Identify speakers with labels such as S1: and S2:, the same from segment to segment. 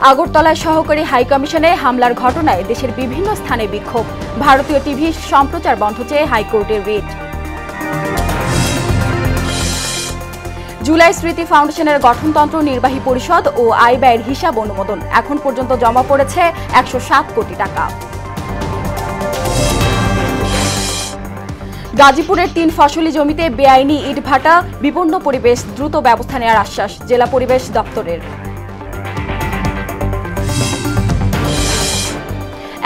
S1: আগরতলায় সহকারী হাইকমিশনে হামলার ঘটনায় দেশের বিভিন্ন স্থানে বিক্ষোভ। ভারতীয় টিভি সম্প্রচার বন্ধ চেয়ে হাইকোর্টের রিট। জুলাই স্মৃতি ফাউন্ডেশনের গঠনতন্ত্র, নির্বাহী পরিষদ ও আয় ব্যয়ের হিসাব অনুমোদন। এখন পর্যন্ত জমা পড়েছে ১০৭ কোটি টাকা। গাজীপুরের ৩ ফসলি জমিতে বেআইনি ইটভাটা, বিপন্ন পরিবেশ, দ্রুত ব্যবস্থা নেওয়ার আশ্বাস জেলা পরিবেশ দপ্তরের।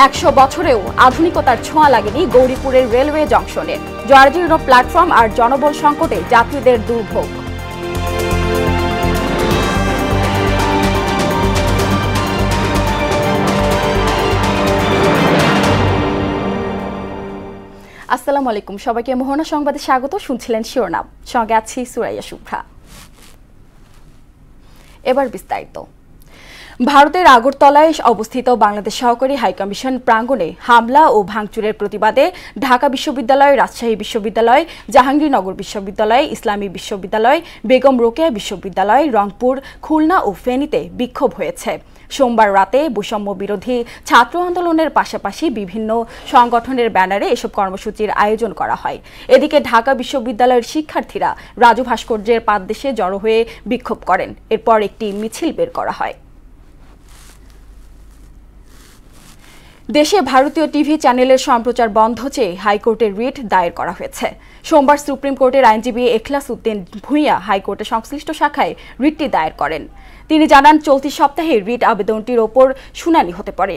S1: ১০০ বছরেও আধুনিকতার ছোঁয়া লাগেনি গৌরীপুরের রেলওয়ে জংশনে। জরাজীর্ণ প্ল্যাটফর্ম আর জনবল সংকটে যাত্রীদের দুর্ভোগ। আসসালামু আলাইকুম, সবাইকে মোহনা সংবাদে স্বাগত। শুনছিলেন শিরোনাম, সঙ্গে আছি সুরাইয়া শুভ্রা। এবার বিস্তারিত। ভারতের আগরতলায় অবস্থিত বাংলাদেশ সহকারী হাইকমিশন প্রাঙ্গণে হামলা ও ভাঙচুরের প্রতিবাদে ঢাকা বিশ্ববিদ্যালয়, রাজশাহী বিশ্ববিদ্যালয়, জাহাঙ্গীরনগর বিশ্ববিদ্যালয়, ইসলামী বিশ্ববিদ্যালয়, বেগম রোকেয়া বিশ্ববিদ্যালয়, রংপুর, খুলনা ও ফেনীতে বিক্ষোভ হয়েছে। সোমবার রাতে বৈষম্য বিরোধী ছাত্র আন্দোলনের পাশাপাশি বিভিন্ন সংগঠনের ব্যানারে এসব কর্মসূচির আয়োজন করা হয়। এদিকে ঢাকা বিশ্ববিদ্যালয়ের শিক্ষার্থীরা রাজু ভাস্কর্যের পাদদেশে জড়ো হয়ে বিক্ষোভ করেন। এরপর একটি মিছিল বের করা হয়। দেশে ভারতীয় টিভি চ্যানেলের সম্প্রচার বন্ধ চেয়ে হাইকোর্টে রিট দায়ের করা হয়েছে। সোমবার সুপ্রিম কোর্টের আইনজীবী এখলাস উদ্দিন ভূঁইয়া হাইকোর্টের সংশ্লিষ্ট শাখায় রিটটি দায়ের করেন। তিনি জানান, চলতি সপ্তাহে রিট আবেদনটির ওপর শুনানি হতে পারে।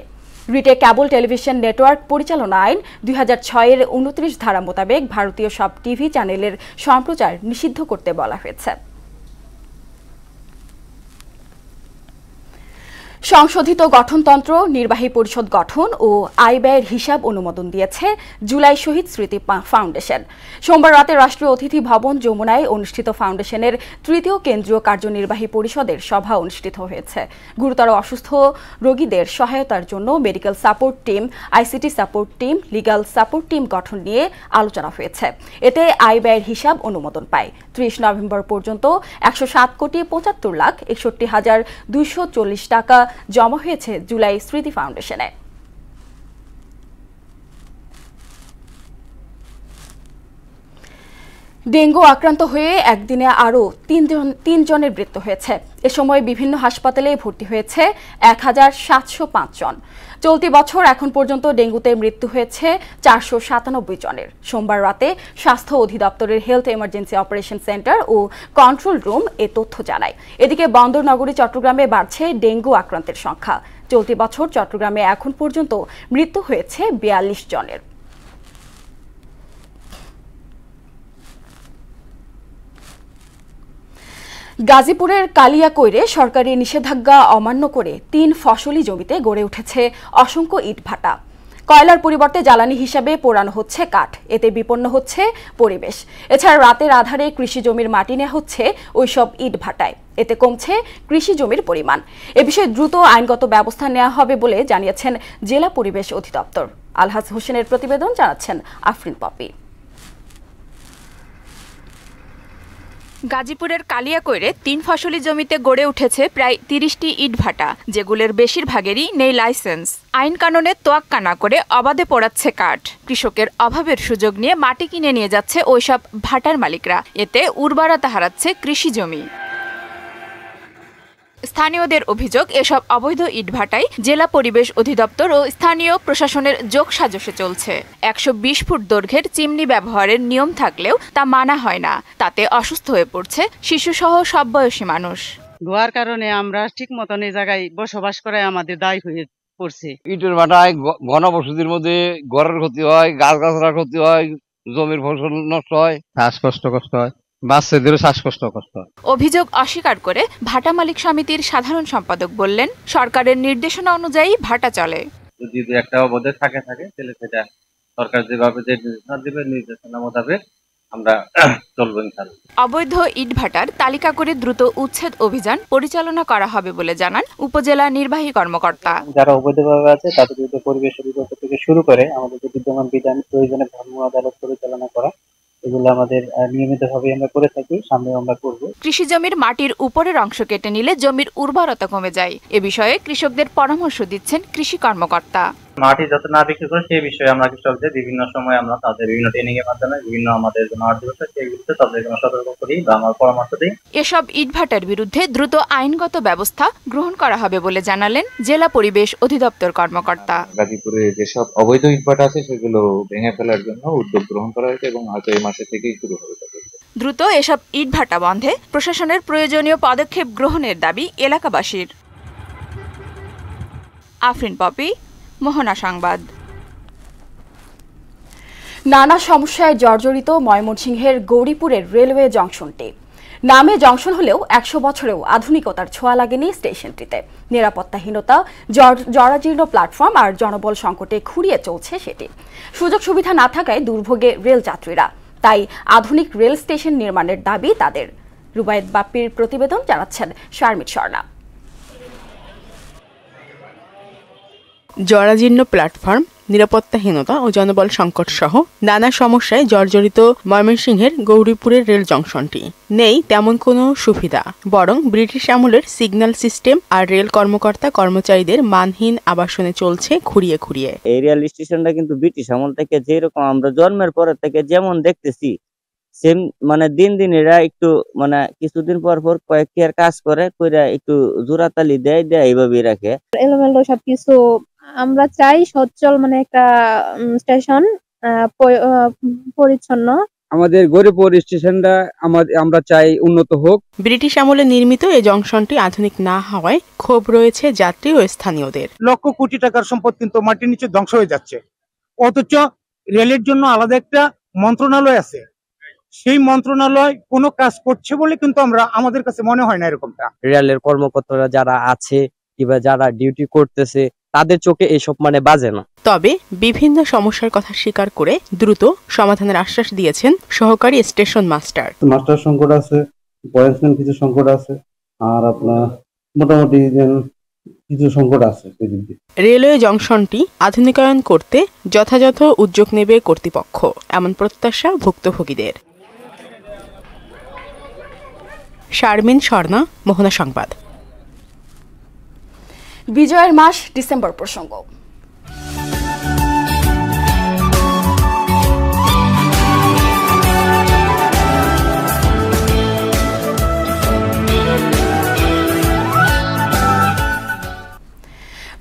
S1: রিটে কেবল টেলিভিশন নেটওয়ার্ক পরিচালনা আইন ২০০৬-এর ২৯ ধারা মোতাবেক ভারতীয় সব টিভি চ্যানেলের সম্প্রচার নিষিদ্ধ করতে বলা হয়েছে। সংশোধিত গঠনতন্ত্র, নির্বাহী পরিষদ গঠন ও আয় ব্যয়ের হিসাব অনুমোদন দিয়েছে জুলাই শহীদ স্মৃতি ফাউন্ডেশন। সোমবার রাতে রাষ্ট্রীয় অতিথি ভবন যমুনায় অনুষ্ঠিত ফাউন্ডেশনের ৩য় কেন্দ্রীয় কার্যনির্বাহী পরিষদের সভা অনুষ্ঠিত হয়েছে। গুরুতর অসুস্থ রোগীদের সহায়তার জন্য medical support team, ICT support team, legal support team গঠন নিয়ে আলোচনা হয়েছে। এতে আয় ব্যয়ের হিসাব অনুমোদন পায়। ৩০ নভেম্বর পর্যন্ত ১০৭,৭৫,৬১,২৪০ টাকা জমা হয়েছে জুলাই স্মৃতি ফাউন্ডেশনে। ডেঙ্গু আক্রান্ত হয়ে একদিনে আরও ৩ জনের মৃত্যু হয়েছে। এ সময় বিভিন্ন হাসপাতালে ভর্তি হয়েছে ১,৭০৫ জন। চলতি বছর এখন পর্যন্ত ডেঙ্গুতে মৃত্যু হয়েছে ৪৯৭ জনের। সোমবার রাতে স্বাস্থ্য অধিদপ্তরের হেলথ এমার্জেন্সি অপারেশন সেন্টার ও কন্ট্রোল রুম এ তথ্য জানায়। এদিকে বন্দর নগরী চট্টগ্রামে বাড়ছে ডেঙ্গু আক্রান্তের সংখ্যা। চলতি বছর চট্টগ্রামে এখন পর্যন্ত মৃত্যু হয়েছে ৪২ জনের। গাজীপুরের কালিয়াকৈরে সরকারি নিষেধাজ্ঞা অমান্য করে ৩ ফসলি জমিতে গড়ে উঠেছে অসংখ্য ইটভাটা। কয়লার পরিবর্তে জ্বালানি হিসাবে পোড়ানো হচ্ছে কাঠ। এতে বিপন্ন হচ্ছে পরিবেশ। এছাড়া রাতের আধারে কৃষি জমির মাটি নেওয়া হচ্ছে ওইসব ইটভাটায়। এতে কমছে কৃষি জমির পরিমাণ। এ বিষয়ে দ্রুত আইনগত ব্যবস্থা নেওয়া হবে বলে জানিয়েছেন জেলা পরিবেশ অধিদপ্তর। আলহাজ হোসেনের প্রতিবেদন, জানাচ্ছেন আফরিন পপি।
S2: গাজীপুরের কালিয়াকৈরে ৩ ফসলি জমিতে গড়ে উঠেছে প্রায় ৩০টি ইটভাটা, যেগুলোর বেশিরভাগেরই নেই লাইসেন্স। আইন কানুনের তোয়াক্কা না করে অবাধে পোড়াচ্ছে কাঠ। কৃষকের অভাবের সুযোগ নিয়ে মাটি কিনে নিয়ে যাচ্ছে ওইসব ভাটার মালিকরা। এতে উর্বরতা হারাচ্ছে কৃষি জমি। স্থানীয়দের অভিযোগ, এসব অবৈধ ইটভাটায় জেলা পরিবেশ অধিদপ্তর ও স্থানীয় প্রশাসনের যোগসাজশে চলছে। ১২০ ফুট দৈর্ঘ্যের চিমনি ব্যবহারের নিয়ম থাকলেও তা মানা হয় না। তাতে অসুস্থ হয়ে পড়ছে শিশুসহ সব বয়সী মানুষ।
S3: ধোয়ার কারণে আমরা ঠিক মতন এই জায়গায় বসবাস করাই আমাদের দায়ী হয়ে পড়ছে।
S4: ইটের ভাটায় ঘনবসতির মধ্যে ঘরের ক্ষতি হয়, গাছগাছড়ার ক্ষতি হয়, জমির ফসল নষ্ট হয়, শ্বাসকষ্ট হয়, বাচ্চাদেরও শ্বাসকষ্ট হয়।
S2: অভিযোগ অস্বীকার করে ভাটা মালিক সমিতির সাধারণ সম্পাদক বললেন, সরকারের নির্দেশনা অনুযায়ী ভাটা চলে।
S5: যদি একটা অবৈধ থাকে তাহলে সেটা সরকার যেভাবে যে নির্দেশনা দেবে, নির্দেশনা মোতাবেক আমরা চলবো ইনশাআল্লাহ।
S2: অবৈধ ইটভাটার তালিকা করে দ্রুত উচ্ছেদ অভিযান পরিচালনা করা হবে বলে জানান উপজেলা নির্বাহী কর্মকর্তা।
S6: যারা অবৈধভাবে আছে তাদের বিরুদ্ধে পরিবেশ অধিদপ্তর থেকে শুরু করে আমাদের বিদ্যমান বিধান প্রয়োজনে ভ্রাম্যমাণ আদালত পরিচালনা করা এগুলো আমাদের নিয়মিতভাবে আমরা করে থাকি, সামনে আমরা করব।
S2: কৃষি জমির মাটির উপরের অংশ কেটে নিলে জমির উর্বরতা কমে যায়। এ বিষয়ে কৃষকদের পরামর্শ দিচ্ছেন কৃষি কর্মকর্তা।
S5: মাটি যত না বিক্রি করে সেই বিষয়ে আমরা কৃষকদের বিভিন্ন সময় আমরা তাদের বিভিন্ন ট্রেনিং এর মাধ্যমে বিভিন্ন আমাদের যে মাঠ দিবস সেইগুলোতে তাদেরকে সতর্ক করি বা আমার পরামর্শ দিই।
S2: এসব ইটভাটার বিরুদ্ধে দ্রুত আইনগত ব্যবস্থা গ্রহণ করা হবে বলে জানালেন জেলা পরিবেশ অধিদপ্তর কর্মকর্তা।
S7: গাজীপুরে যেসব অবৈধ ইটভাটা আছে সেগুলো ভেঙে ফেলার জন্য উদ্যোগ গ্রহণ করা হয়েছে এবং হয়তো এই মাসে থেকেই শুরু হবে।
S2: দ্রুত এসব ইটভাটা বন্ধে প্রশাসনের প্রয়োজনীয় পদক্ষেপ গ্রহণের দাবি এলাকাবাসীর। আফরিন পপি, মোহনা সংবাদ।
S1: নানা সমস্যায় জর্জরিত ময়মনসিংহের গৌরীপুরের রেলওয়ে জংশনটি। নামে জংশন হলেও 100 বছরেও আধুনিকতার ছোঁয়া লাগেনি স্টেশনটিতে। নিরাপত্তাহীনতা, জরাজীর্ণ প্ল্যাটফর্ম আর জনবল সংকটে খুঁড়িয়ে চলছে সেটি। সুযোগ সুবিধা না থাকায় দুর্ভোগে রেল যাত্রীরা। তাই আধুনিক রেল স্টেশন নির্মাণের দাবি তাদের। রুবায়েত বাপ্পির প্রতিবেদন জানাচ্ছেন শারমিত স্বর্ণা।
S8: জরাজীর্ণ প্ল্যাটফর্ম, নিরাপত্তাহীনতা ও জনবল সংকট সহ নানা সমস্যায় জর্জরিত ময়মনসিংহের গৌরীপুরের রেল জংশনটি। নেই তেমন কোনো সুবিধা, বরং ব্রিটিশ আমলের সিগন্যাল সিস্টেম আর রেল কর্মকর্তা কর্মচারীদের মানহীন আবাসনে চলছে খুঁড়িয়ে খুঁড়িয়ে।
S9: এই রেল স্টেশনটা কিন্তু ব্রিটিশ আমল থেকে যেরকম আমরা জন্মের পর থেকে যেমন দেখতেছি সেম, মানে দিন দিন এরা একটু মানে কিছুদিন পর পর কয়েকটির কাজ করে একটু জোড়াতালি দেয় এইভাবে রাখে
S10: এলোমেলো সবকিছু। আমরা চাই সচ্ছল মানে একটা স্টেশন, পরিচ্ছন্ন।
S11: আমাদের গৌরীপুর স্টেশনটা আমরা চাই উন্নত হোক।
S8: ব্রিটিশ আমলে নির্মিত এই জংশনটি আধুনিক না হওয়ায় ক্ষোভ রয়েছে যাত্রী ও স্থানীয়দের।
S11: লক্ষ কোটি টাকার সম্পদ কিন্তু মাটির নিচে ধ্বংস হয়ে যাচ্ছে, অথচ রেলের জন্য আলাদা একটা মন্ত্রণালয় আছে। সেই মন্ত্রণালয় কোনো কাজ করছে বলে কিন্তু আমাদের কাছে মনে হয় না এরকমটা।
S12: রেলের কর্মকর্তারা যারা আছে কিংবা যারা ডিউটি করতেছে তাদের চোখে এসব মানে বাজে না।
S8: তবে বিভিন্ন সমস্যার কথা স্বীকার করে দ্রুত সমাধানের আশ্বাস দিয়েছেন সহকারী স্টেশন মাস্টার
S6: সংকট আছে, পয়েন্টসম্যান কিছু সংকট আছে, আর আপনার মোটামুটি কিছু সংকট আছে।
S8: রেলওয়ে জংশনটি আধুনিকায়ন করতে যথাযথ উদ্যোগ নেবে কর্তৃপক্ষ, এমন প্রত্যাশা ভুক্তভোগীদের। শারমিন স্বর্ণা, মোহনা সংবাদ।
S1: বিজয়ের মাস ডিসেম্বর প্রসঙ্গ।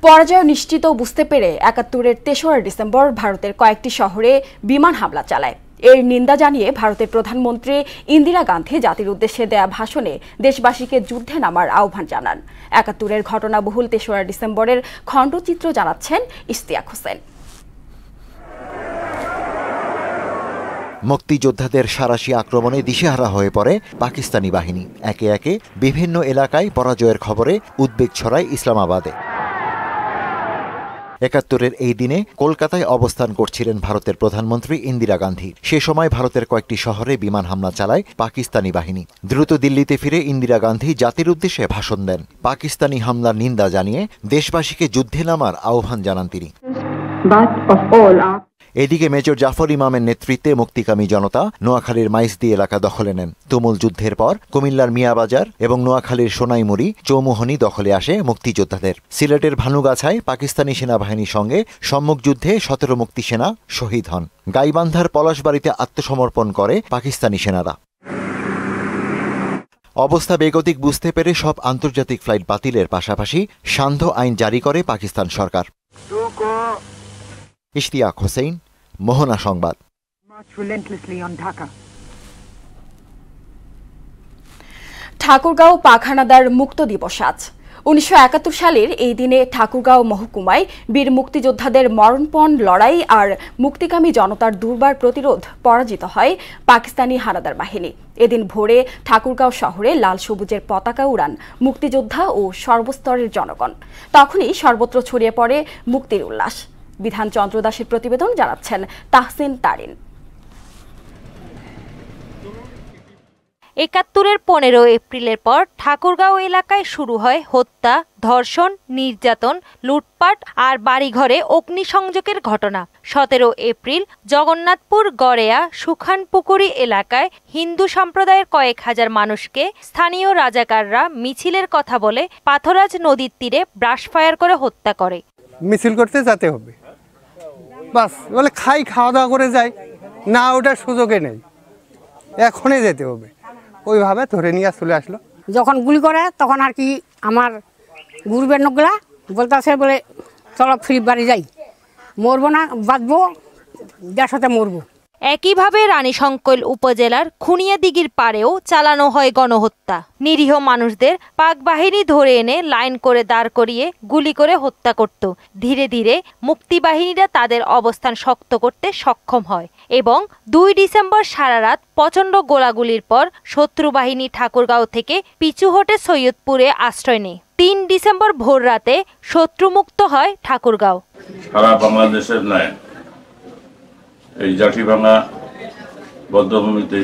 S1: পরাজয় নিশ্চিত বুঝতে পেরে ৭১-এর ৩রা ডিসেম্বর ভারতের কয়েকটি শহরে বিমান হামলা চালায়। এর নিন্দা জানিয়ে ভারতের প্রধানমন্ত্রী ইন্দিরা গান্ধী জাতির উদ্দেশ্যে দেয়া ভাষণে দেশবাসীকে যুদ্ধে নামার আহ্বান জানান। ৭১-এর ঘটনাবহুল ৩রা ডিসেম্বরের খণ্ডচিত্র জানাচ্ছেন ইশতিয়াক হোসেন।
S13: মুক্তিযোদ্ধাদের সাঁড়াশি আক্রমণে দিশেহারা হয়ে পড়ে পাকিস্তানি বাহিনী। একে একে বিভিন্ন এলাকায় পরাজয়ের খবরে উদ্বেগ ছড়ায় ইসলামাবাদে। ৭১-এর এই দিনে কলকাতায় অবস্থান করছিলেন ভারতের প্রধানমন্ত্রী ইন্দিরা গান্ধী। সে সময় ভারতের কয়েকটি শহরে বিমান হামলা চালায় পাকিস্তানি বাহিনী। দ্রুত দিল্লিতে ফিরে ইন্দিরা গান্ধী জাতির উদ্দেশ্যে ভাষণ দেন। পাকিস্তানি হামলার নিন্দা জানিয়ে দেশবাসীকে যুদ্ধে নামার আহ্বান জানান তিনি। এদিকে মেজর জাফর ইমামের নেতৃত্বে মুক্তিকামী জনতা নোয়াখালীর মাইজদি এলাকা দখলে নেন। তুমুল যুদ্ধের পর কুমিল্লার মিয়াবাজার এবং নোয়াখালীর সোনাইমুড়ি চৌমুহনী দখলে আসে মুক্তিযোদ্ধাদের। সিলেটের ভানুগাছায় পাকিস্তানি সেনাবাহিনীর সঙ্গে সম্মুখ যুদ্ধে ১৭ মুক্তি সেনা শহীদ হন। গাইবান্ধার পলাশবাড়িতে আত্মসমর্পণ করে পাকিস্তানি সেনারা। অবস্থা বেগতিক বুঝতে পেরে সব আন্তর্জাতিক ফ্লাইট বাতিলের পাশাপাশি সান্ধ্য আইন জারি করে পাকিস্তান সরকার। ইশতিয়াক হোসেন, মোহনা সংবাদ।
S1: ঠাকুরগাঁও পাখানাদার মুক্ত দিবস আজ। ১৯৭১ সালের এই দিনে ঠাকুরগাঁও মহকুমায় বীর মুক্তিযোদ্ধাদের মরণপণ লড়াই আর মুক্তিকামী জনতার দুর্বার প্রতিরোধ পরাজিত হয় পাকিস্তানি হানাদার বাহিনী। এদিন ভোরে ঠাকুরগাঁও শহরে লাল সবুজের পতাকা উড়ান মুক্তিযোদ্ধা ও সর্বস্তরের জনগণ। তখনই সর্বত্র ছড়িয়ে পড়ে মুক্তির উল্লাস। বিধান চন্দ্র দাসের প্রতিবেদন জানাচ্ছেন তাহসিন তারিন।
S14: ৭১-এর ১৫ এপ্রিলের পর ঠাকুরগাঁও এলাকায় শুরু হয় হত্যা, ধর্ষণ, নির্যাতন, লুটপাট আর বাড়িঘরে অগ্নিসংযোগের ঘটনা। ১৭ এপ্রিল জগন্নাথপুর গড়েয়া সুখানপুকুরি এলাকায় হিন্দু সম্প্রদায়ের কয়েক হাজার মানুষকে স্থানীয় রাজাকাররা মিছিলের কথা বলে পাথরাজ নদীর তীরে ব্রাশ ফায়ার করে হত্যা করে।
S15: মিছিল করতে যেতে হবে, বাস বলে খাওয়া দাওয়া করে যাই না, ওটার সুযোগে নেই, এখনই যেতে হবে, ওইভাবে ধরে নিয়ে চলে আসলো।
S16: যখন গুলি করে তখন আর কি আমার গুরুবের নগলা বলতেছে বলে চলো ফ্রি বাড়ি যাই, মরবো না বাঁচবো, দেশতে মরবো।
S14: একইভাবে রানীশংকৈল উপজেলার খুনিয়াদিঘির পাড়েও চালানো হয় গণহত্যা। নিরীহ মানুষদের পাক বাহিনী ধরে এনে লাইন করে দাঁড় করিয়ে গুলি করে হত্যা করত। ধীরে ধীরে মুক্তিবাহিনীরা তাদের অবস্থান শক্ত করতে সক্ষম হয় এবং ২ ডিসেম্বর সারা রাত প্রচণ্ড গোলাগুলির পর শত্রু বাহিনী ঠাকুরগাঁও থেকে পিছু হটে সৈয়দপুরে আশ্রয় নেয়। ৩ ডিসেম্বর ভোর রাতে শত্রুমুক্ত হয় ঠাকুরগাঁও।
S17: সারা বাংলাদেশের ন্যায় এই জাঠিভাঙা বদ্ধভূমিতে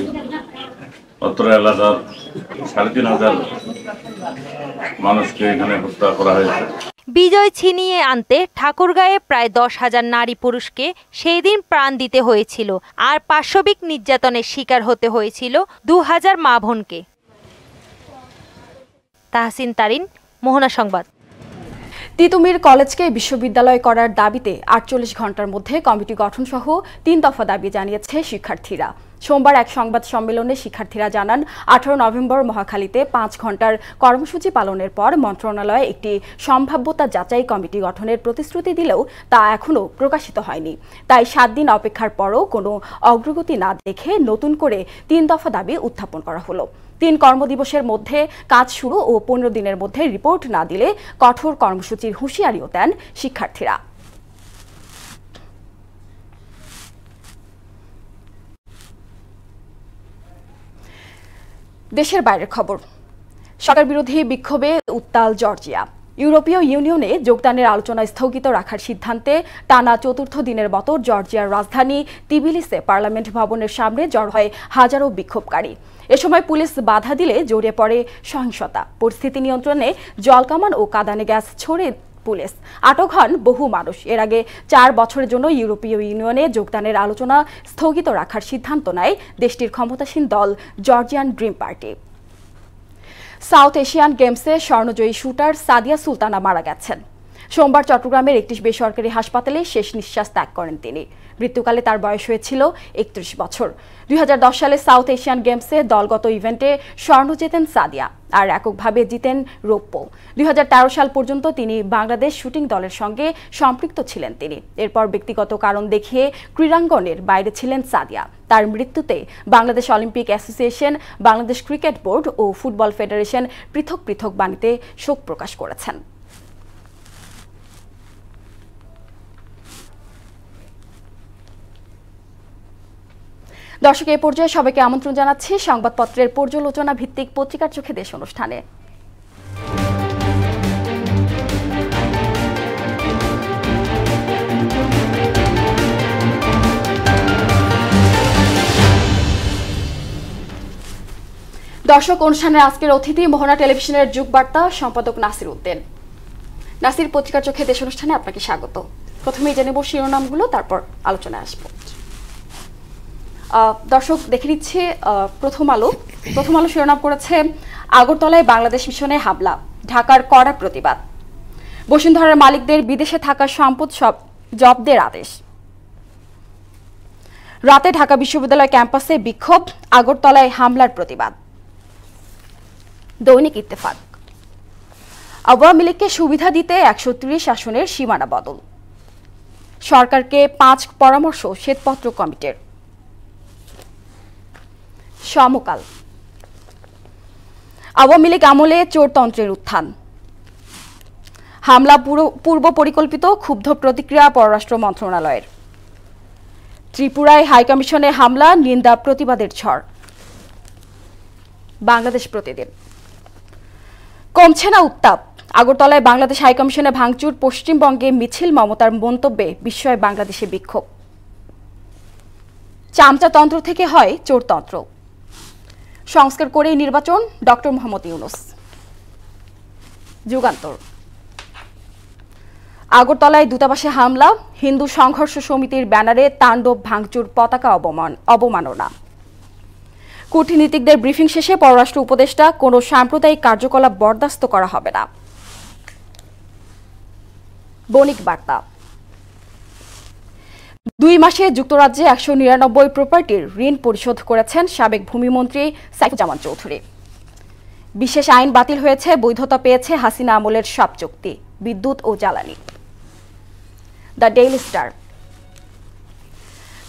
S17: অত্র এলাকার ৩৫০০ মানুষকে এখানে হত্যা করা হয়েছে।
S14: বিজয় ছিনিয়ে আনতে ঠাকুরগাঁয়ে প্রায় ১০,০০০ নারী পুরুষকে সেই দিন প্রাণ দিতে হয়েছিল আর পাশবিক নির্যাতনের শিকার হতে হয়েছিল ২,০০০ মা বোনকে। তাহসিন তারিন, মোহনা সংবাদ।
S1: তিতুমির কলেজকে বিশ্ববিদ্যালয় করার দাবিতে ৪৮ ঘন্টার মধ্যে কমিটি গঠন সহ ৩ দফা দাবি জানিয়েছে শিক্ষার্থীরা। সোমবার এক সংবাদ সম্মেলনে শিক্ষার্থীরা জানান, ১৮ নভেম্বর মহাখালীতে ৫ ঘন্টার কর্মসূচি পালনের পর মন্ত্রণালয় একটি সম্ভাব্যতা যাচাই কমিটি গঠনের প্রতিশ্রুতি দিলেও তা এখনও প্রকাশিত হয়নি। তাই ৭ দিন অপেক্ষার পরও কোনো অগ্রগতি না দেখে নতুন করে ৩ দফা দাবি উত্থাপন করা হলো। ৩ কর্মদিবসের মধ্যে কাজ শুরু ও ১৫ দিনের মধ্যে রিপোর্ট না দিলে কঠোর কর্মসূচির হুঁশিয়ারিও দেন শিক্ষার্থীরা। দেশের বাইরের খবর। সরকার বিরোধী বিক্ষোভে উত্তাল জর্জিয়া। ইউরোপীয় ইউনিয়নে যোগদানের আলোচনা স্থগিত রাখার সিদ্ধান্তে টানা ৪র্থ দিনের মতো জর্জিয়ার রাজধানী তিবিলিসে পার্লামেন্ট ভবনের সামনে জড়ো হয় হাজারো বিক্ষোভকারী। এ সময় পুলিশ বাধা দিলে জড়িয়ে পড়ে সহিংসতা। পরিস্থিতি নিয়ন্ত্রণে জলকামান ও কাঁদানে গ্যাস ছোড়ে পুলিশ। আটক হন বহু মানুষ। এর আগে ৪ বছরের জন্য ইউরোপীয় ইউনিয়নে যোগদানের আলোচনা স্থগিত রাখার সিদ্ধান্ত নেয় দেশটির ক্ষমতাসীন দল Georgian dream party. South Asian গেমসে স্বর্ণজয়ী শুটার সাদিয়া সুলতানা মারা গেছেন। সোমবার চট্টগ্রামের একটি বেসরকারি হাসপাতালে শেষ নিঃশ্বাস ত্যাগ করেন তিনি। মৃত্যুকালে তার বয়স হয়েছিল ৩১ বছর। ২০১০ সালে সাউথ এশিয়ান গেমসে দলগত ইভেন্টে স্বর্ণ জেতেন সাদিয়া আর এককভাবে জিতেন রৌপ্য। ২০১৩ সাল পর্যন্ত তিনি বাংলাদেশ শুটিং দলের সঙ্গে সম্পৃক্ত ছিলেন তিনি। এরপর ব্যক্তিগত কারণ দেখিয়ে ক্রীড়াঙ্গনের বাইরে ছিলেন সাদিয়া। তার মৃত্যুতে Bangladesh Olympic Association, Bangladesh cricket board ও ফুটবল ফেডারেশন পৃথক পৃথক বাণীতে শোক প্রকাশ করেছেন। দর্শক, এই পর্যায়ে সবাইকে আমন্ত্রণ জানাচ্ছি সংবাদপত্রের পর্যালোচনা ভিত্তিক পত্রিকার চোখে দেশ অনুষ্ঠানে। দর্শক, অনুষ্ঠানের আজকের অতিথি মোহনা টেলিভিশনের যুগবার্তা সম্পাদক নাসির উদ্দিন। নাসির, পত্রিকার চোখে দেশ অনুষ্ঠানে আপনাকে স্বাগত। প্রথমেই জেনে নেব শিরোনামগুলো, তারপর আলোচনায় আসব। দর্শক, দেখে নিচ্ছে প্রথম আলো শিরোনাম করেছে আগরতলায় বাংলাদেশ মিশনে হামলা, ঢাকার কড়া প্রতিবাদ। বসুন্ধরার মালিকদের বিদেশে থাকা সম্পদ সব জব্দের আদেশ। রাতে ঢাকা বিশ্ববিদ্যালয় ক্যাম্পাসে বিক্ষোভ, আগরতলায় হামলার প্রতিবাদ। দৈনিক ইত্তেফাক, আওয়ামী লীগকে সুবিধা দিতে ১৩০ আসনের সীমানা বদল। সরকারকে ৫ পরামর্শ শ্বেতপত্র কমিটির। সমকাল, আওয়ামী লীগ আমলে চোরতন্ত্রের উত্থান। হামলা পূর্ব পরিকল্পিত, ক্ষুব্ধ প্রতিক্রিয়া পররাষ্ট্র মন্ত্রণালয়ের। ত্রিপুরায় হাইকমিশনে হামলা, নিন্দা প্রতিবাদের ঝড়। বাংলাদেশ প্রতিদিন, কমছে না উত্তাপ, আগরতলায় বাংলাদেশ হাইকমিশনে ভাঙচুর, পশ্চিমবঙ্গে মিছিল, মমতার মন্তব্যে বিস্ময় বাংলাদেশে বিক্ষোভ। চামচাতন্ত্র থেকে হয় চোরতন্ত্র। সংস্কার করেই নির্বাচন, ডক্টর মোহাম্মদ ইউনূস। যুগান্তর। আগরতলায় দূতাবাসে হামলা, হিন্দু সংঘর্ষ সমিতির ব্যানারে তাণ্ডব ভাঙচুর, পতাকা অবমাননা। কূটনীতিকদের ব্রিফিং শেষে পররাষ্ট্র উপদেষ্টা, কোনো সাম্প্রদায়িক কার্যকলাপ বরদাস্ত করা হবে না। বণিক বার্তা। 2 মাসে যুক্তরাজ্যে 199 প্রপার্টির ঋণ পরিশোধ করেছেন সাবেক ভূমিমন্ত্রী সাইফুজ্জামান চৌধুরী। বিশেষ আইন বাতিল হয়েছে, বৈধতা পেয়েছে হাসিনা আমলের সব চুক্তি, বিদ্যুৎ ও জ্বালানি। The daily star.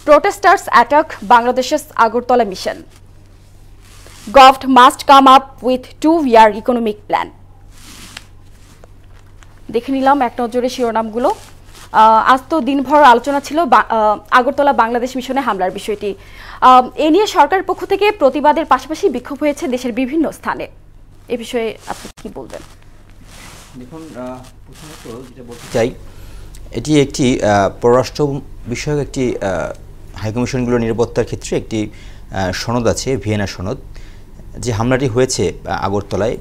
S1: Protesters attack Bangladesh's Agartala mission. Gov must come up with 2-year economic plan. দেখে নিলাম এক নজরে শিরোনামগুলো। আজ তো দিনভর আলোচনা ছিল আগরতলা বাংলাদেশ মিশনে হামলার বিষয়টি। এ নিয়ে সরকারের পক্ষ থেকে প্রতিবাদের পাশাপাশি বিক্ষোভ হয়েছে দেশের বিভিন্ন স্থানে। এ বিষয়ে আপনি কি বলবেন?
S18: দেখুন, প্রথমত যেটা বলতে চাই, এটি একটি পররাষ্ট্র বিষয়ক একটি হাইকমিশনগুলোর নিরাপত্তার ক্ষেত্রে একটি সনদ আছে, ভিয়েনা সনদ। যে হামলাটি হয়েছে আগরতলায়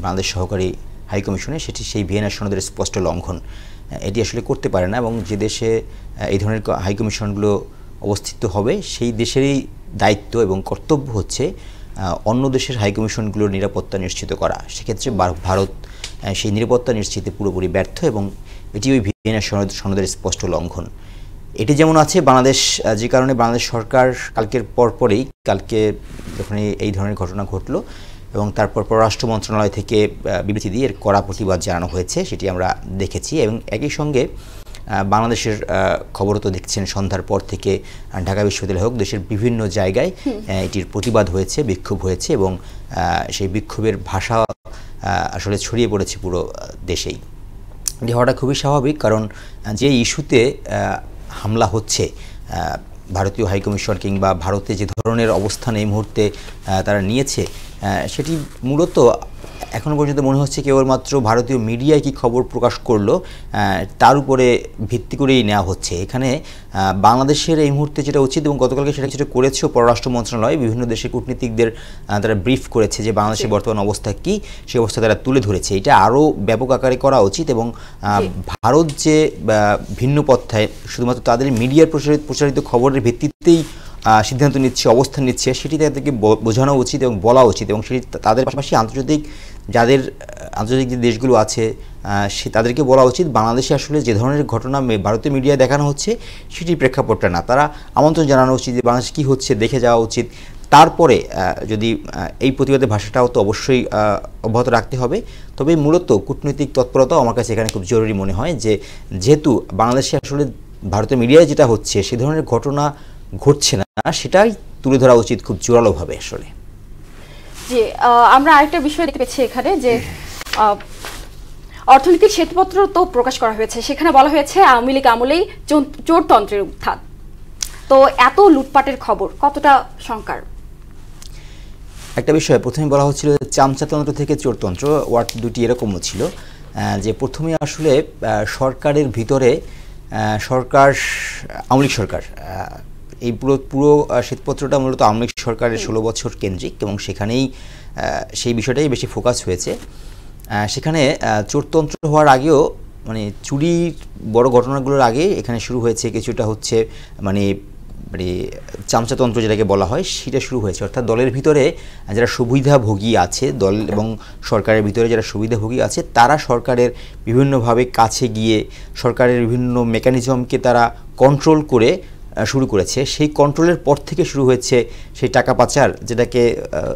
S18: বাংলাদেশ সহকারী হাইকমিশনে, সেটি সেই ভিয়েনা সনদের স্পষ্ট লঙ্ঘন। এটি আসলে করতে পারে না, এবং যে দেশে এই ধরনের হাইকমিশনগুলো অবস্থিত হবে সেই দেশেরই দায়িত্ব এবং কর্তব্য হচ্ছে অন্য দেশের হাইকমিশনগুলোর নিরাপত্তা নিশ্চিত করা। সেক্ষেত্রে ভারত সেই নিরাপত্তা নিশ্চিতে পুরোপুরি ব্যর্থ, এবং এটি ওই ভিয়েনা সনদের স্পষ্ট লঙ্ঘন। এটি যেমন আছে বাংলাদেশ, যে কারণে বাংলাদেশ সরকার কালকের পরপরেই, কালকে যখন এই ধরনের ঘটনা ঘটলো এবং তারপর পররাষ্ট্র মন্ত্রণালয় থেকে বিবৃতি দিয়ে এর কড়া প্রতিবাদ জানানো হয়েছে, সেটি আমরা দেখেছি। এবং একই সঙ্গে বাংলাদেশের খবরও তো দেখছেন, সন্ধ্যার পর থেকে ঢাকা বিশ্ববিদ্যালয় হোক, দেশের বিভিন্ন জায়গায় এটির প্রতিবাদ হয়েছে, বিক্ষোভ হয়েছে, এবং সেই বিক্ষোভের ভাষা আসলে ছড়িয়ে পড়েছে পুরো দেশেই। এটি হওয়াটা খুবই স্বাভাবিক, কারণ যে ইস্যুতে হামলা হচ্ছে, ভারতীয় হাইকমিশন কিংবা ভারতে যে ধরনের অবস্থান এই মুহূর্তে তারা নিয়েছে, সেটি মূলত এখনও পর্যন্ত মনে হচ্ছে কেবলমাত্র ভারতীয় মিডিয়ায় কি খবর প্রকাশ করলো তার উপরে ভিত্তি করেই নেওয়া হচ্ছে। এখানে বাংলাদেশের এই মুহূর্তে যেটা উচিত, এবং গতকালকে সেটা করেছেও পররাষ্ট্র মন্ত্রণালয়, বিভিন্ন দেশের কূটনীতিকদের তারা ব্রিফ করেছে যে বাংলাদেশের বর্তমান অবস্থা কী, সেই অবস্থা তারা তুলে ধরেছে। এটা আরও ব্যাপক আকারে করা উচিত, এবং ভারত যে ভিন্ন পথে শুধুমাত্র তাদের মিডিয়ার প্রচারিত খবরের ভিত্তিতেই সিদ্ধান্ত নিচ্ছে, অবস্থান নিচ্ছে, সেটি তাদেরকে বোঝানো উচিত এবং বলা উচিত, এবং সেটি তাদের পাশাপাশি আন্তর্জাতিক যে দেশগুলো আছে তাদেরকে বলা উচিত বাংলাদেশে আসলে যে ধরনের ঘটনা ভারতীয় মিডিয়ায় দেখানো হচ্ছে সেটির প্রেক্ষাপটটা না। তারা আমন্ত্রণ জানানো উচিত যে বাংলাদেশে কী হচ্ছে দেখে যাওয়া উচিত। তারপরে যদি এই প্রতিবাদের ভাষাটাও তো অবশ্যই অব্যাহত রাখতে হবে। তবে মূলত কূটনৈতিক তৎপরতাও আমার কাছে এখানে খুব জরুরি মনে হয়, যে যেহেতু বাংলাদেশে আসলে ভারতীয় মিডিয়ায় যেটা হচ্ছে সে ধরনের ঘটনা ঘটছে না, সেটাই তুলে ধরা উচিত খুব জোরালোভাবে আসলে।
S1: জি, আমরা আরেকটা বিষয় দেখতে পেয়েছি এখানে, যে অর্থনীতির শ্বেতপত্র তো প্রকাশ করা হয়েছে, সেখানে বলা হয়েছে আওয়ামী লীগ আমলেই চোরতন্ত্রের উত্থান। তো এত লুটপাটের খবর কতটা শঙ্কার?
S18: একটা বিষয় প্রথমে বলা হচ্ছিল চামচাতন্ত্র থেকে চোরতন্ত্র, ওয়ার্ড দুটি এরকমও ছিল, যে প্রথমে আসলে সরকারের ভিতরে সরকার, আওয়ামী লীগ সরকার, এই পুরো শ্বেতপত্রটা মূলত আওয়ামী লীগ সরকারের 16 বছর কেন্দ্রিক, এবং সেখানেই সেই বিষয়টাই বেশি ফোকাস হয়েছে। সেখানে চোরতন্ত্র হওয়ার আগেও, মানে চুরির বড় ঘটনাগুলোর আগে এখানে শুরু হয়েছে কিছুটা হচ্ছে মানে চামচাতন্ত্র যেটাকে বলা হয় সেটা শুরু হয়েছে। অর্থাৎ দলের ভিতরে যারা সুবিধাভোগী আছে, দল এবং সরকারের ভিতরে যারা সুবিধাভোগী আছে, তারা সরকারের বিভিন্নভাবে কাছে গিয়ে সরকারের বিভিন্ন মেকানিজমকে তারা কন্ট্রোল করে শুরু করেছে। সেই কন্ট্রোলের পর থেকে শুরু হয়েছে সেই টাকা পাচার, যেটাকে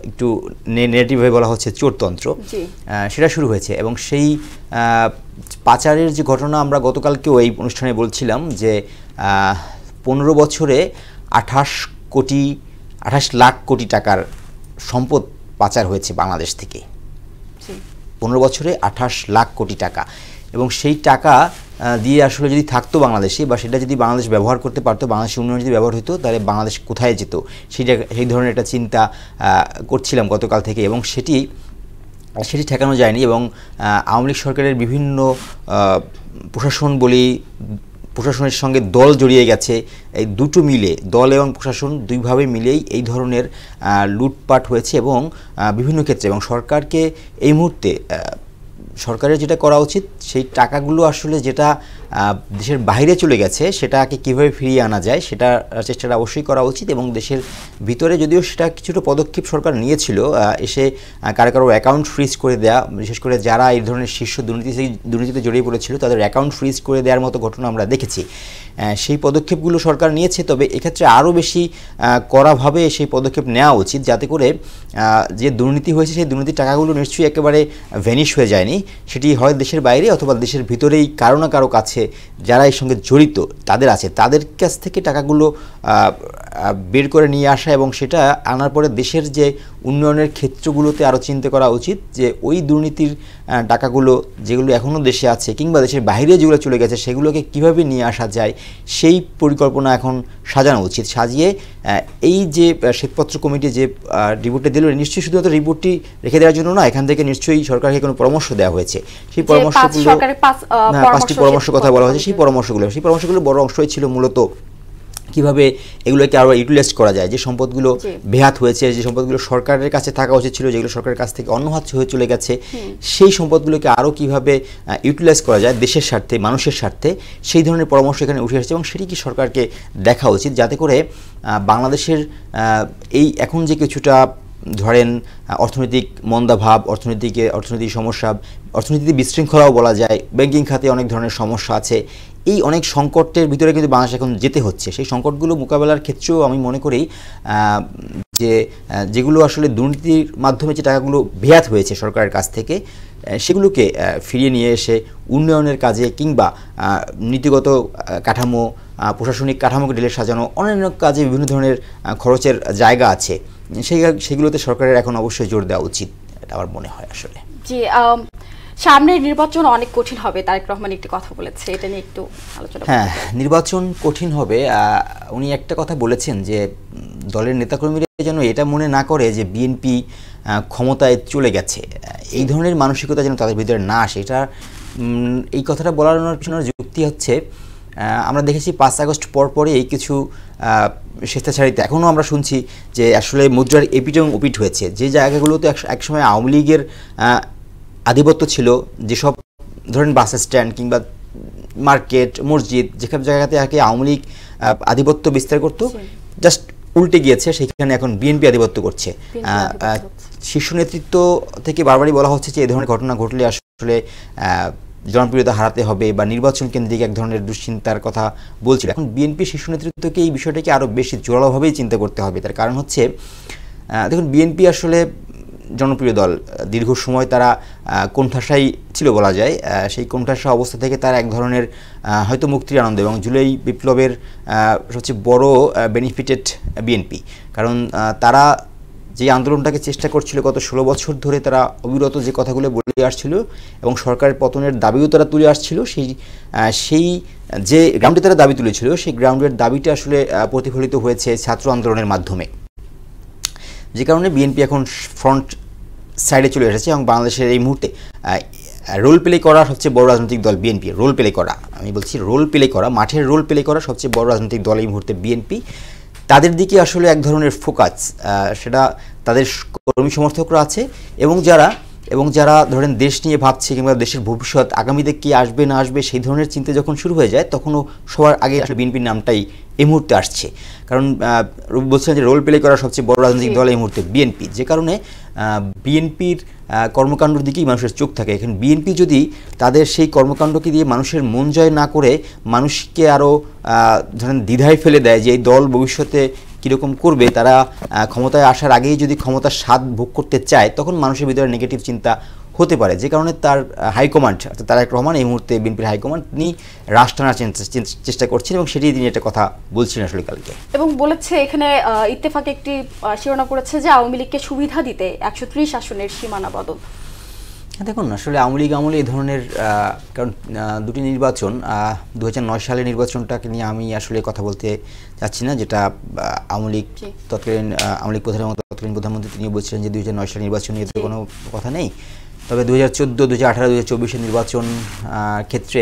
S18: একটু নেগেটিভভাবে বলা হচ্ছে চোরতন্ত্র, সেটা শুরু হয়েছে। এবং সেই পাচারের যে ঘটনা আমরা গতকালকেও এই অনুষ্ঠানে বলছিলাম, যে 15 বছরে 28 লাখ কোটি টাকার সম্পদ পাচার হয়েছে বাংলাদেশ থেকে। 15 বছরে 28 লাখ কোটি টাকা, এবং সেই টাকা দিয়ে আসলে যদি থাকতো বাংলাদেশে, বা সেটা যদি বাংলাদেশ ব্যবহার করতে পারতো, বাংলাদেশের উন্নয়ন যদি ব্যবহার হতো, তাহলে বাংলাদেশ কোথায় যেত সেই ধরনের একটা চিন্তা করছিলাম গতকাল থেকে, এবং সেটি ঠেকানো যায়নি। এবং আওয়ামী লীগ সরকারের বিভিন্ন প্রশাসন বলি, প্রশাসনের সঙ্গে দল জড়িয়ে গেছে, এই দুটো মিলে দল এবং প্রশাসন দুইভাবে মিলেই এই ধরনের লুটপাট হয়েছে এবং বিভিন্ন ক্ষেত্রে এবং সরকারকে এই মুহূর্তে সরকারের যেটা করা উচিত সেই টাকাগুলো আসলে যেটা দেশের বাইরে চলে গেছে সেটাকে কীভাবে ফিরিয়ে আনা যায় সেটা চেষ্টাটা অবশ্যই করা উচিত এবং দেশের ভিতরে যদিও সেটা কিছুটা পদক্ষেপ সরকার নিয়েছিল, এসে কারো অ্যাকাউন্ট ফ্রিজ করে দেয়া, বিশেষ করে যারা এই ধরনের শীর্ষ দুর্নীতিতে জড়িয়ে পড়েছিল তাদের অ্যাকাউন্ট ফ্রিজ করে দেওয়ার মতো ঘটনা আমরা দেখেছি। সেই পদক্ষেপগুলো সরকার নিয়েছে, তবে এক্ষেত্রে আরও বেশি কড়াভাবে সেই পদক্ষেপ নেওয়া উচিত যাতে করে যে দুর্নীতি হয়েছে সেই দুর্নীতির টাকাগুলো নিশ্চয়ই একেবারে ভ্যানিশ হয়ে যায়নি, সেটি হয় দেশের বাইরে অথবা দেশের ভিতরেই কারো না কারো কাছে যারা এর সঙ্গে জড়িত তাদের কাছ থেকে টাকাগুলো বের করে নিয়ে আসা এবং সেটা আনার পরে দেশের যে উন্নয়নের ক্ষেত্রগুলোতে আরও চিন্তা করা উচিত যে ওই দুর্নীতির টাকাগুলো যেগুলো এখনও দেশে আছে কিংবা দেশের বাইরে যেগুলো চলে গেছে সেগুলোকে কিভাবে নিয়ে আসা যায় সেই পরিকল্পনা এখন সাজানো উচিত। সাজিয়ে এই যে শ্বেতপত্র কমিটি যে রিপোর্টটা দিল নিশ্চয়ই শুধুমাত্র রিপোর্টটি রেখে দেওয়ার জন্য না, এখান থেকে নিশ্চয়ই সরকারকে কোনো পরামর্শ দেওয়া হয়েছে। সেই পরামর্শগুলো 5টি পরামর্শ কথা বলা হয়েছে। সেই পরামর্শগুলো বড় অংশই ছিল মূলত কিভাবে এগুলোকে আরও ইউটিলাইজ করা যায়, যে সম্পদগুলো বেহাত হয়েছে, যে সম্পদগুলো সরকারের কাছে থাকা উচিত ছিল, যেগুলো সরকারের কাছ থেকে অন্য হাত হয়ে চলে গেছে, সেই সম্পদগুলোকে আরও কিভাবে ইউটিলাইজ করা যায় দেশের স্বার্থে, মানুষের স্বার্থে, সেই ধরনের পরামর্শ এখানে উঠে এসেছে এবং সেটি কি সরকারকে দেখা উচিত যাতে করে বাংলাদেশের এই এখন যে কিছুটা ধরেন অর্থনৈতিক মন্দাভাব, অর্থনৈতিক সমস্যা, অর্থনীতিতে বিশৃঙ্খলাও বলা যায়, ব্যাংকিং খাতে অনেক ধরনের সমস্যা আছে, এই অনেক সংকটের ভিতরে কিন্তু বাংলাদেশ এখন যেতে হচ্ছে। সেই সংকটগুলো মোকাবেলার ক্ষেত্রেও আমি মনে করি যে যেগুলো আসলে দুর্নীতির মাধ্যমে যে টাকাগুলো বেয়াত হয়েছে সরকারের কাছ থেকে সেগুলোকে ফিরিয়ে নিয়ে এসে উন্নয়নের কাজে কিংবা নীতিগত কাঠামো, প্রশাসনিক কাঠামোকে ঢেলে সাজানো, অন্যান্য কাজে বিভিন্ন ধরনের খরচের জায়গা আছে, সেগুলোতে সরকারের এখন অবশ্যই জোর দেওয়া উচিত, এটা আমার মনে হয় আসলে।
S1: জি, সামনের নির্বাচন অনেক কঠিন হবে, তারেক রহমান একটি কথা বলেছে, এটা নিয়ে একটু আলোচনা।
S18: হ্যাঁ, নির্বাচন কঠিন হবে। উনি একটা কথা বলেছেন যে দলের নেতাকর্মীরা যেন এটা মনে না করে যে বিএনপি ক্ষমতায় চলে গেছে, এই ধরনের মানসিকতা যেন তাদের ভিতরে না আসে। এই কথাটা বলার পিছনে যুক্তি হচ্ছে আমরা দেখেছি 5 আগস্ট পরে এই কিছু স্বেচ্ছাচারিতা এখনও আমরা শুনছি যে আসলে মুদ্রার এপিট এবং ওপিট হয়েছে, যে জায়গাগুলোতে একসময় আওয়ামী লীগের আধিপত্য ছিল, যেসব ধরেন বাস স্ট্যান্ড কিংবা মার্কেট, মসজিদ, যেসব জায়গাতে আওয়ামী লীগ আধিপত্য বিস্তার করতো, জাস্ট উল্টে গিয়েছে, সেখানে এখন বিএনপি আধিপত্য করছে। শীর্ষ নেতৃত্ব থেকে বারবারই বলা হচ্ছে যে এই ধরনের ঘটনা ঘটলে আসলে জনপ্রিয়তা হারাতে হবে বা নির্বাচন কেন্দ্রিক এক ধরনের দুশ্চিন্তার কথা বলছিল। এখন বিএনপি শীর্ষ নেতৃত্বকে এই বিষয়টাকে আরও বেশি জোরালোভাবেই চিন্তা করতে হবে। তার কারণ হচ্ছে দেখুন, বিএনপি আসলে জনপ্রিয় দল, দীর্ঘ সময় তারা কোণঠাসাই ছিল বলা যায়। সেই কোণঠাসা অবস্থা থেকে তারা এক ধরনের হয়তো মুক্তির আনন্দ এবং জুলাই বিপ্লবের সবচেয়ে বড় বেনিফিটেড বিএনপি, কারণ তারা যে আন্দোলনটাকে চেষ্টা করছিল গত 16 বছর ধরে, তারা অবিরত যে কথাগুলো বলে আসছিল এবং সরকারের পতনের দাবিও তারা তুলে আসছিল, সেই যে গ্রাউন্ডে তারা দাবি তুলেছিল সেই গ্রাউন্ডের দাবিটা আসলে প্রতিফলিত হয়েছে ছাত্র আন্দোলনের মাধ্যমে, যে কারণে বিএনপি এখন ফ্রন্ট সাইডে চলে এসেছে এবং বাংলাদেশের এই মুহূর্তে রোল প্লে করা সবচেয়ে বড় রাজনৈতিক দল বিএনপি। রোল প্লে করা, আমি বলছি রোল প্লে করা, মাঠের রোল প্লে করা সবচেয়ে বড় রাজনৈতিক দল এই মুহূর্তে বিএনপি। তাদের দিকে আসলে এক ধরনের ফোকাস, সেটা তাদের কর্মী সমর্থকরা আছে এবং যারা ধরেন দেশ নিয়ে ভাবছে কিংবা দেশের ভবিষ্যৎ আগামীতে কি আসবে না আসবে সেই ধরনের চিন্তা যখন শুরু হয়ে যায়, তখনও সবার আগে আসলে বিএনপির নামটাই এই মুহূর্তে আসছে। কারণ বলছিলেন যে রোল প্লে করা সবচেয়ে বড় রাজনৈতিক দল এই মুহূর্তে বিএনপি, যে কারণে বিএনপির কর্মকাণ্ডের দিকেই মানুষের চোখ থাকে। এখন বিএনপি যদি তাদের সেই কর্মকাণ্ডকে দিয়ে মানুষের মন জয় না করে মানুষকে আরও ধরেন দ্বিধায় ফেলে দেয় যে এই দল ভবিষ্যতে কীরকম করবে, তারা ক্ষমতায় আসার আগেই যদি ক্ষমতার স্বাদ ভোগ করতে চায়, তখন মানুষের ভিতরে নেগেটিভ চিন্তা হতে পারে, যে কারণে তার হাইকমান্ড অর্থাৎ তারেক রহমান এই মুহূর্তে বিএনপির হাইকমান্ড তিনি রাশ টানার চেষ্টা করছেন এবং সেটি তিনি একটা কথা বলছিলেন আসলে কালকে, এবং
S1: বলেছে এখানে ইত্তেফাক একটি শিরোনাম করেছে যে আওয়ামী লীগকে সুবিধা দিতে 130 আসনের সীমানা বদল।
S18: দেখুন, আসলে আওয়ামী লীগ আমলে এই ধরনের, কারণ দুটি নির্বাচন, 2009 সালের নির্বাচনটাকে নিয়ে আমি আসলে কথা বলতে চাচ্ছি না, যেটা আওয়ামী লীগ তৎকালীন আওয়ামী লীগ তৎকালীন প্রধানমন্ত্রী তিনি বলছিলেন যে 2009 সালের নির্বাচন নিয়ে তো কোনো কথা নেই। তবে 2014, 2018, 2024-এর নির্বাচন ক্ষেত্রে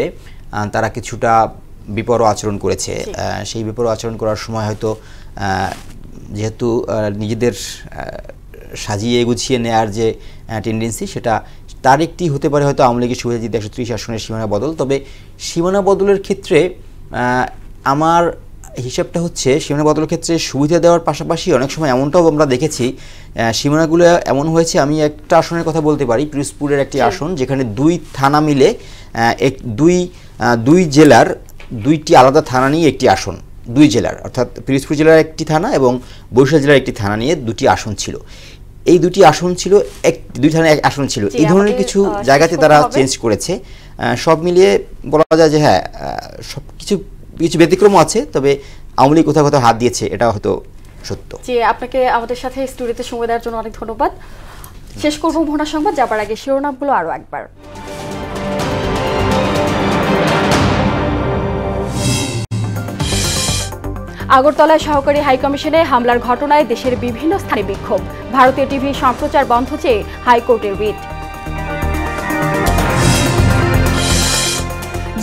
S18: তারা কিছুটা বেপরোয়া আচরণ করেছে, সেই বেপরোয়া আচরণ করার সময় হয়তো যেহেতু নিজেদের সাজিয়ে গুছিয়ে নেয়ার যে টেন্ডেন্সি, সেটা তার একটি হতে পারে হয়তো আওয়ামী লীগের সুবিধা দিতে 130 আসনের সীমানা বদল। তবে সীমানা বদলের ক্ষেত্রে আমার হিসাবটা হচ্ছে, সীমানা বদলের ক্ষেত্রে সুবিধা দেওয়ার পাশাপাশি অনেক সময় এমনটাও আমরা দেখেছি, সীমানাগুলো এমন হয়েছে, আমি একটা আসনের কথা বলতে পারি, পিরোজপুরের একটি আসন, যেখানে 2 থানা মিলে দুই জেলার 2টি আলাদা থানা নিয়ে একটি আসন, 2 জেলার, অর্থাৎ পিরোজপুর জেলার একটি থানা এবং বরিশাল জেলার একটি থানা নিয়ে 2টি আসন ছিল। এই 2টি আসন ছিল, 2 থানায় 1 আসন ছিল। এই ধরনের কিছু জায়গাতে তারা চেঞ্জ করেছে। সব মিলিয়ে বলা যায় যে হ্যাঁ, সব কিছু ব্যতিক্রমও আছে, তবে আওয়ামী লীগ কোথাও কোথাও হাত দিয়েছে, এটা হয়তো সত্য।
S1: জি, আপনাকে আমাদের সাথে স্টুডিওতে সময় দেওয়ার জন্য অনেক ধন্যবাদ। শেষ করব মোহনা সংবাদ, যাবার আগে শিরোনামগুলো আরো একবার। আগরতলায় সহকারী হাইকমিশনে হামলার ঘটনায় দেশের বিভিন্ন স্থানে বিক্ষোভ, ভারতীয় টিভি সম্প্রচার বন্ধ চেয়ে হাইকোর্টের রিট।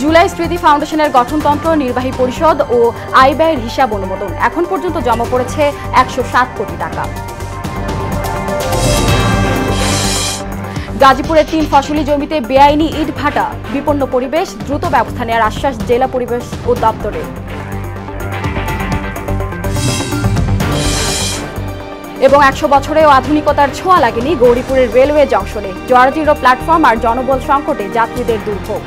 S1: জুলাই স্মৃতি ফাউন্ডেশনের গঠনতন্ত্র, নির্বাহী পরিষদ ও আয় ব্যয়ের হিসাব অনুমোদন, এখন পর্যন্ত জমা পড়েছে 107 কোটি টাকা। গাজীপুরের 3 ফসলি জমিতে বেআইনি ইট ভাটা, বিপন্ন পরিবেশ, দ্রুত ব্যবস্থা নেওয়ার আশ্বাস জেলা পরিবেশ অধিদপ্তরের। এবং 100 বছরেও আধুনিকতার ছোঁয়া লাগেনি গৌরীপুরের রেলওয়ে জংশনে, জরাজীর্ণ প্ল্যাটফর্ম আর জনবল সংকটে যাত্রীদের দুর্ভোগ।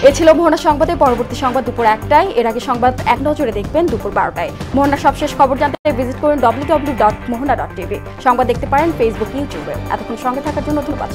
S1: এ ছিল মোহনা সংবাদে। পরবর্তী সংবাদ দুপুর 1টায়। এর আগে সংবাদ এক নজরে দেখবেন দুপুর 12টায়। মোহনার সবশেষ খবর জানতে ভিজিট করুন www.mohana.tv। সংবাদ দেখতে পারেন ফেসবুক, ইউটিউবে। এতক্ষণ সঙ্গে থাকার জন্য ধন্যবাদ।